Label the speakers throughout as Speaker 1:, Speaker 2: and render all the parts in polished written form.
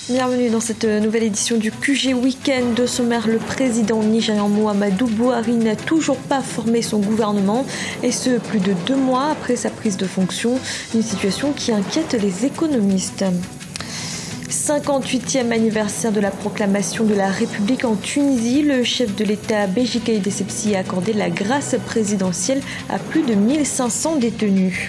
Speaker 1: Bienvenue dans cette nouvelle édition du QG Week-end. De sommaire, le président nigérian Muhammadu Buhari n'a toujours pas formé son gouvernement, et ce plus de 2 mois après sa prise de fonction. Une situation qui inquiète les économistes. 58e anniversaire de la proclamation de la République en Tunisie. Le chef de l'État Béji Caïd Essebsi a accordé la grâce présidentielle à plus de 1500 détenus.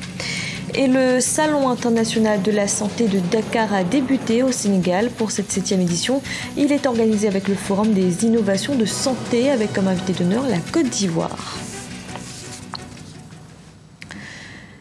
Speaker 1: Et le Salon international de la santé de Dakar a débuté au Sénégal pour cette 7e édition. Il est organisé avec le Forum des innovations de santé avec comme invité d'honneur la Côte d'Ivoire.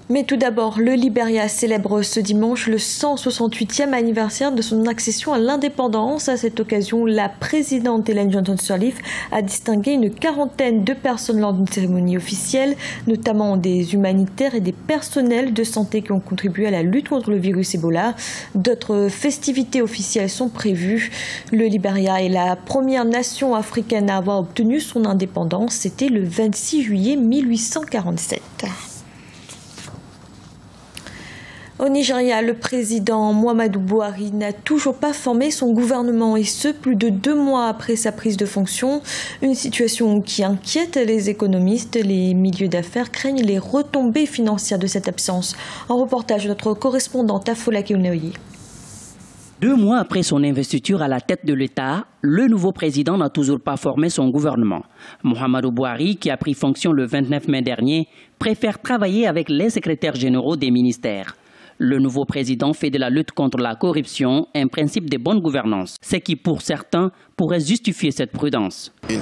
Speaker 1: Mais tout d'abord, le Libéria célèbre ce dimanche le 168e anniversaire de son accession à l'indépendance. À cette occasion, la présidente Ellen Johnson Sirleaf a distingué une quarantaine de personnes lors d'une cérémonie officielle, notamment des humanitaires et des personnels de santé qui ont contribué à la lutte contre le virus Ebola. D'autres festivités officielles sont prévues. Le Libéria est la première nation africaine à avoir obtenu son indépendance. C'était le 26 juillet 1847. Au Nigeria, le président Muhammadu Buhari n'a toujours pas formé son gouvernement, et ce plus de 2 mois après sa prise de fonction. Une situation qui inquiète les économistes. Les milieux d'affaires craignent les retombées financières de cette absence. Un reportage de notre correspondante Afolake Onoye.
Speaker 2: 2 mois après son investiture à la tête de l'État, le nouveau président n'a toujours pas formé son gouvernement. Muhammadu Buhari, qui a pris fonction le 29 mai dernier, préfère travailler avec les secrétaires généraux des ministères. Le nouveau président fait de la lutte contre la corruption un principe de bonne gouvernance, ce qui pour certains pourrait justifier cette prudence.
Speaker 3: Il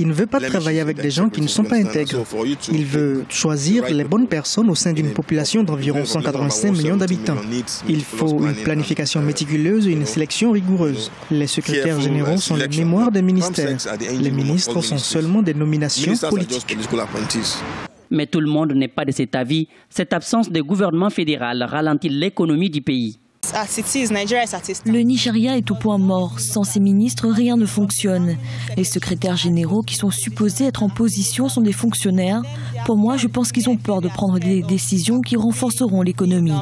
Speaker 3: ne veut pas travailler avec des gens qui ne sont pas intègres. Il veut choisir les bonnes personnes au sein d'une population d'environ 185 millions d'habitants. Il faut une planification méticuleuse et une sélection rigoureuse. Les secrétaires généraux sont les mémoires des ministères. Les ministres sont seulement des nominations politiques.
Speaker 2: Mais tout le monde n'est pas de cet avis. Cette absence de gouvernement fédéral ralentit l'économie du pays.
Speaker 1: Le Nigeria est au point mort. Sans ses ministres, rien ne fonctionne. Les secrétaires généraux qui sont supposés être en position sont des fonctionnaires. Pour moi, je pense qu'ils ont peur de prendre des décisions qui renforceront l'économie.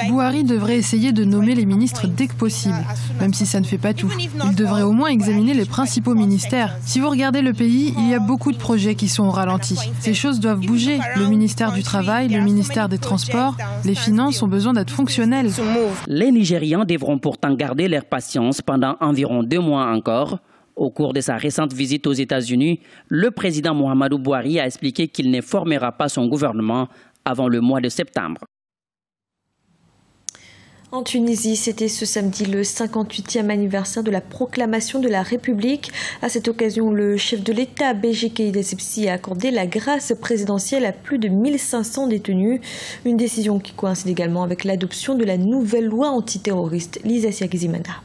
Speaker 4: Buhari devrait essayer de nommer les ministres dès que possible, même si ça ne fait pas tout. Il devrait au moins examiner les principaux ministères. Si vous regardez le pays, il y a beaucoup de projets qui sont au ralenti. Ces choses doivent bouger. Le ministère du Travail, le ministère des Transports, les Finances ont besoin d'être fonctionnels.
Speaker 2: Les Nigérians devront pourtant garder leur patience pendant environ 2 mois encore. Au cours de sa récente visite aux États-Unis, le président Muhammadu Buhari a expliqué qu'il ne formera pas son gouvernement avant le mois de septembre.
Speaker 1: En Tunisie, c'était ce samedi le 58e anniversaire de la proclamation de la République. À cette occasion, le chef de l'État, Béji Caïd Essebsi, a accordé la grâce présidentielle à plus de 1500 détenus. Une décision qui coïncide également avec l'adoption de la nouvelle loi antiterroriste. Lisa Siagizimana.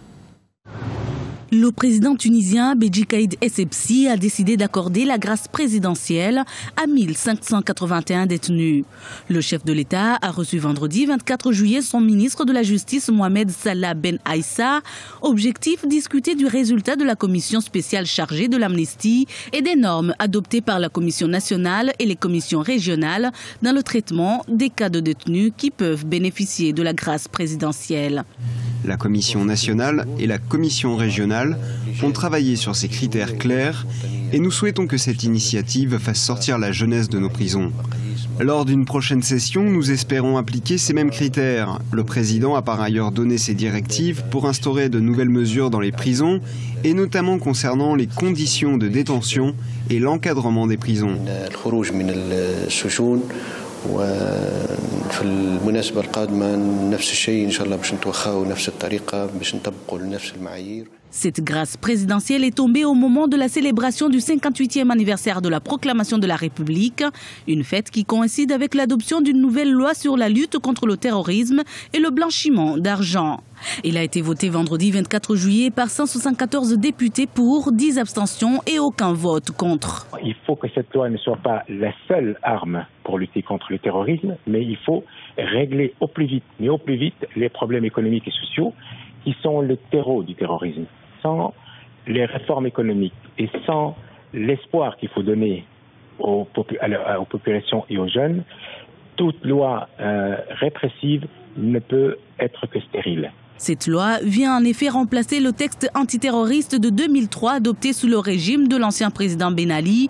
Speaker 5: Le président tunisien Béji Caïd Essebsi a décidé d'accorder la grâce présidentielle à 1581 détenus. Le chef de l'État a reçu vendredi 24 juillet son ministre de la Justice Mohamed Salah Ben Aïssa. Objectif, discuter du résultat de la commission spéciale chargée de l'amnistie et des normes adoptées par la commission nationale et les commissions régionales dans le traitement des cas de détenus qui peuvent bénéficier de la grâce présidentielle.
Speaker 6: La commission nationale et la commission régionale ont travaillé sur ces critères clairs et nous souhaitons que cette initiative fasse sortir la jeunesse de nos prisons. Lors d'une prochaine session, nous espérons appliquer ces mêmes critères. Le président a par ailleurs donné ses directives pour instaurer de nouvelles mesures dans les prisons et notamment concernant les conditions de détention et l'encadrement des prisons.
Speaker 7: وفي المناسبة القادمة نفس الشيء إن شاء الله باش نتوخاو نفس الطريقة باش نطبقوا نفس المعايير.
Speaker 5: Cette grâce présidentielle est tombée au moment de la célébration du 58e anniversaire de la proclamation de la République, une fête qui coïncide avec l'adoption d'une nouvelle loi sur la lutte contre le terrorisme et le blanchiment d'argent. Il a été voté vendredi 24 juillet par 174 députés pour, 10 abstentions et aucun vote contre.
Speaker 8: Il faut que cette loi ne soit pas la seule arme pour lutter contre le terrorisme, mais il faut régler au plus vite, les problèmes économiques et sociaux qui sont le terreau du terrorisme. Sans les réformes économiques et sans l'espoir qu'il faut donner aux populations et aux jeunes, toute loi répressive ne peut être que stérile.
Speaker 5: Cette loi vient en effet remplacer le texte antiterroriste de 2003 adopté sous le régime de l'ancien président Ben Ali.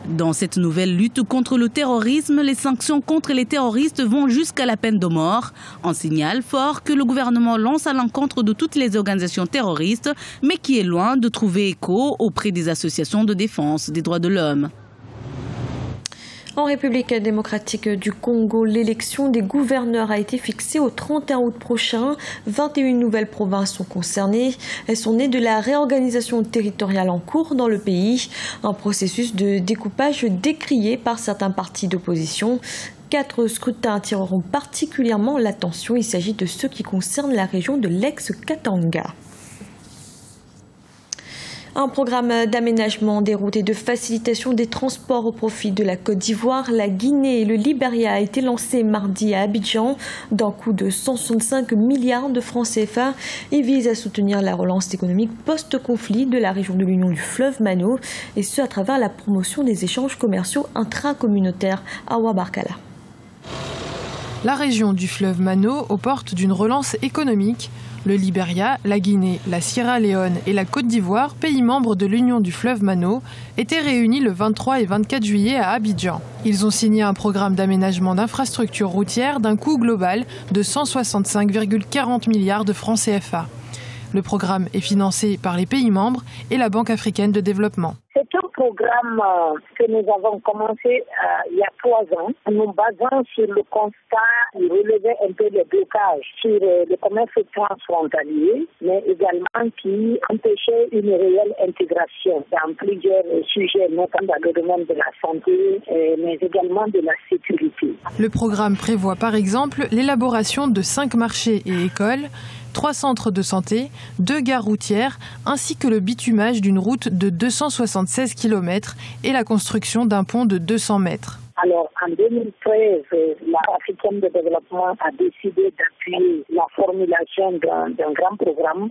Speaker 5: Dans cette nouvelle lutte contre le terrorisme, les sanctions contre les terroristes vont jusqu'à la peine de mort. Un signal fort que le gouvernement lance à l'encontre de toutes les organisations terroristes, mais qui est loin de trouver écho auprès des associations de défense des droits de l'homme.
Speaker 1: En République démocratique du Congo, l'élection des gouverneurs a été fixée au 31 août prochain. 21 nouvelles provinces sont concernées. Elles sont nées de la réorganisation territoriale en cours dans le pays, un processus de découpage décrié par certains partis d'opposition. 4 scrutins attireront particulièrement l'attention. Il s'agit de ceux qui concernent la région de l'ex-Katanga. Un programme d'aménagement des routes et de facilitation des transports au profit de la Côte d'Ivoire, la Guinée et le Libéria a été lancé mardi à Abidjan d'un coût de 165 milliards de francs CFA et vise à soutenir la relance économique post-conflit de la région de l'Union du fleuve Mano, et ce à travers la promotion des échanges commerciaux intracommunautaires à Ouabarkala.
Speaker 4: La région du fleuve Mano aux portes d'une relance économique. Le Libéria, la Guinée, la Sierra Leone et la Côte d'Ivoire, pays membres de l'Union du fleuve Mano, étaient réunis le 23 et 24 juillet à Abidjan. Ils ont signé un programme d'aménagement d'infrastructures routières d'un coût global de 165,40 milliards de francs CFA. Le programme est financé par les pays membres et la Banque africaine de développement.
Speaker 9: C'est un programme que nous avons commencé il y a 3 ans. Nous basons sur le constat de relever un peu les blocages sur le commerce transfrontalier, mais également qui empêchait une réelle intégration dans plusieurs sujets, notamment dans le domaine de la santé, mais également de la sécurité.
Speaker 4: Le programme prévoit par exemple l'élaboration de 5 marchés et écoles, 3 centres de santé, 2 gares routières, ainsi que le bitumage d'une route de 276 km et la construction d'un pont de 200 mètres.
Speaker 9: Alors, en 2013, la africaine de développement a décidé d'appuyer la formulation d'un grand programme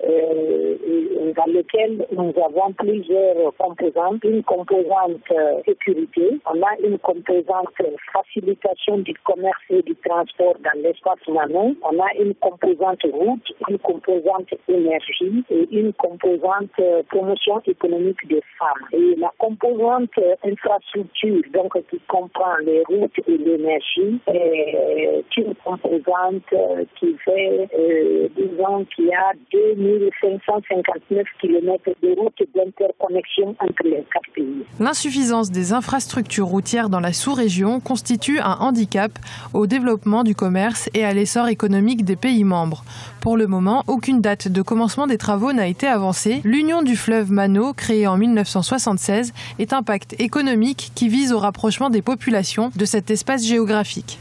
Speaker 9: dans lequel nous avons plusieurs composantes. Une composante sécurité, on a une composante facilitation du commerce et du transport dans l'espace Mano, on a une composante route, une composante énergie et une composante promotion économique des femmes. Et la composante infrastructure, donc qui comprend les routes et l'énergie, est une composante qui fait, disons qu'il y a 2559 km de routes d'interconnexion entre les 4 pays.
Speaker 4: L'insuffisance des infrastructures routières dans la sous-région constitue un handicap au développement du commerce et à l'essor économique des pays membres. Pour le moment, aucune date de commencement des travaux n'a été avancée. L'Union du fleuve Mano, créée en 1976, est un pacte économique qui vise au rapprochement des populations de cet espace géographique.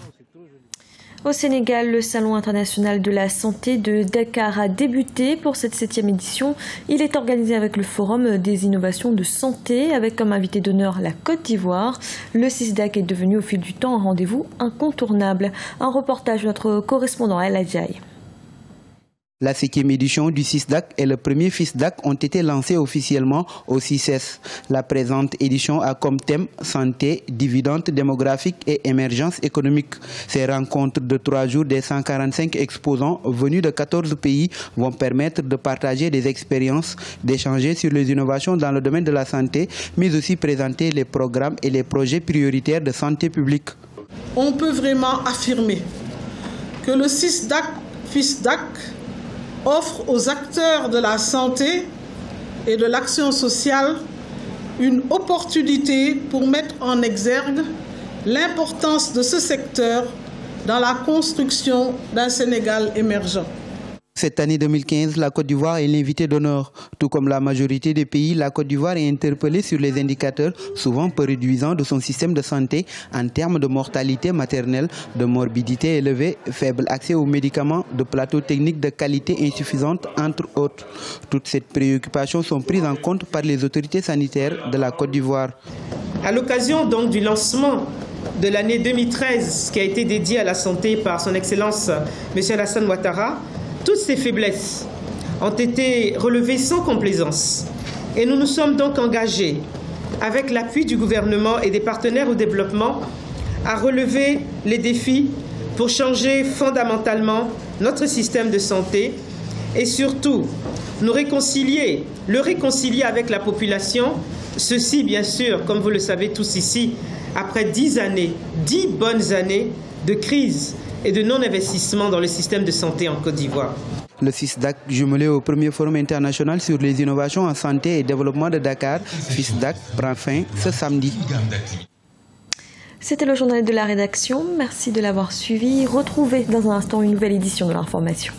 Speaker 1: Au Sénégal, le Salon international de la santé de Dakar a débuté pour cette 7e édition. Il est organisé avec le Forum des innovations de santé, avec comme invité d'honneur la Côte d'Ivoire. Le CISDAC est devenu au fil du temps un rendez-vous incontournable. Un reportage de notre correspondant El Adjaï.
Speaker 10: La 7e édition du CISDAC et le premier FISDAC ont été lancés officiellement au CICES. La présente édition a comme thème santé, dividendes démographiques et émergence économique. Ces rencontres de 3 jours des 145 exposants venus de 14 pays vont permettre de partager des expériences, d'échanger sur les innovations dans le domaine de la santé, mais aussi présenter les programmes et les projets prioritaires de santé publique.
Speaker 11: On peut vraiment affirmer que le CISDAC-FISDAC offre aux acteurs de la santé et de l'action sociale une opportunité pour mettre en exergue l'importance de ce secteur dans la construction d'un Sénégal émergent.
Speaker 10: Cette année 2015, la Côte d'Ivoire est l'invité d'honneur. Tout comme la majorité des pays, la Côte d'Ivoire est interpellée sur les indicateurs souvent peu réduisants de son système de santé en termes de mortalité maternelle, de morbidité élevée, faible accès aux médicaments, de plateaux techniques de qualité insuffisante, entre autres. Toutes ces préoccupations sont prises en compte par les autorités sanitaires de la Côte d'Ivoire.
Speaker 12: À l'occasion donc du lancement de l'année 2013 qui a été dédiée à la santé par son Excellence M. Alassane Ouattara, toutes ces faiblesses ont été relevées sans complaisance et nous nous sommes donc engagés, avec l'appui du gouvernement et des partenaires au développement, à relever les défis pour changer fondamentalement notre système de santé et surtout le réconcilier avec la population. Ceci, bien sûr, comme vous le savez tous ici, après 10 bonnes années de crise et de non-investissement dans le système de santé en Côte d'Ivoire.
Speaker 10: Le FISDAC, jumelé au premier forum international sur les innovations en santé et développement de Dakar, FISDAC prend fin ce samedi.
Speaker 1: C'était le journal de la rédaction. Merci de l'avoir suivi. Retrouvez dans un instant une nouvelle édition de l'information.